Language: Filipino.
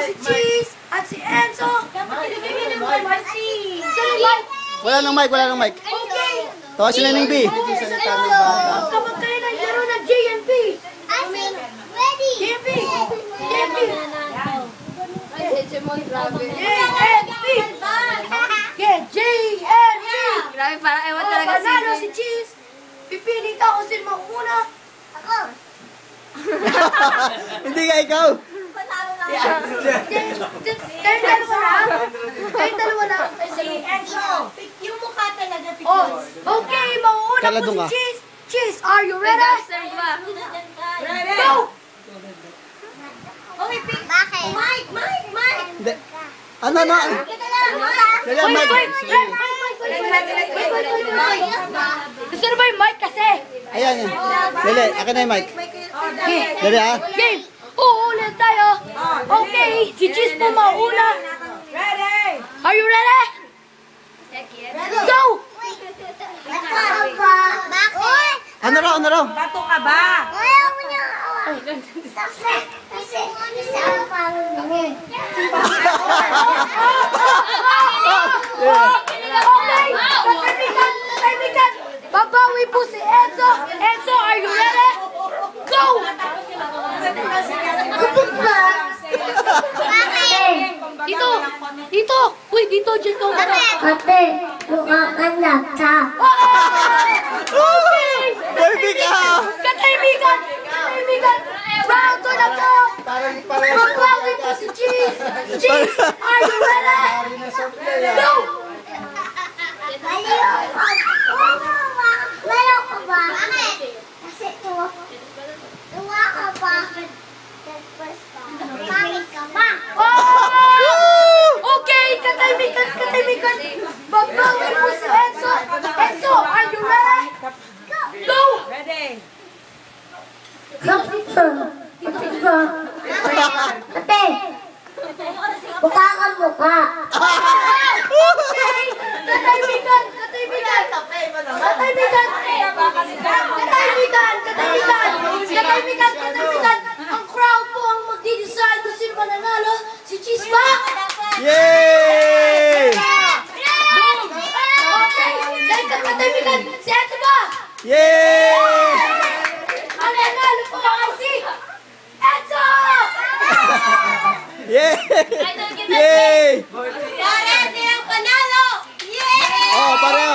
si Cheese at si Enzo. Wala nang mic, wala nang mic. Okay. Tawa sila ng B. Kapag kayo naglaro ng JNP. Ready. JNP. JNP. JNP. Grabe, parang ewan Oh, talaga panalo si Cheese. Pipili ka kung sino mauna. Ako. Hindi ka ikaw. Kayong dalawa lang. Kayong dalawa lang. Yung mukha talaga. Oh, okay, mauuna Kala po doon si ka. Cheese. Cheese, are you ready? Go! Okay, pick. Bakit? Mike. Hindi. Ano? Dali, mic. Gusto na ba yung mic kasi? Ayan, yan. Dali, akin na yung mic. Dali, ha? Game! Uulit tayo. Okay, si Cheese po mauna. Are you ready? Go! Bakit? Ano raw? Bato ka ba? Ayaw mo niya. Kasi isa pang Okay, kaibigan. Babawi po si Enzo. Enzo, are you ready? Go! Dito. Uy, dito, dyan ka. Ate, mukha kang laptop. Okay! Baby ka! Kataibigan! Round to na to! Parang Babawi po si Cheese! Cheese, are you ready? Go! Ayaw ka ba? Kasi tuwa ka ba? Pangit ka ba? Okay, kataibigan! Babawi po si Enzo! Enzo, are you ready? Go! Ready? Ate, mukha kang mukha. Okay! Kataibigan! Ang crowd po ang magdi-decide kung sino mananalo. Si Cheese ba? Yay! Okay! Dahil kataibigan, si Enzo ba? Yay! Ang nanalo po ay si Enzo! Yay! Yay! Para silang panalo! Yay! Oh, pareho.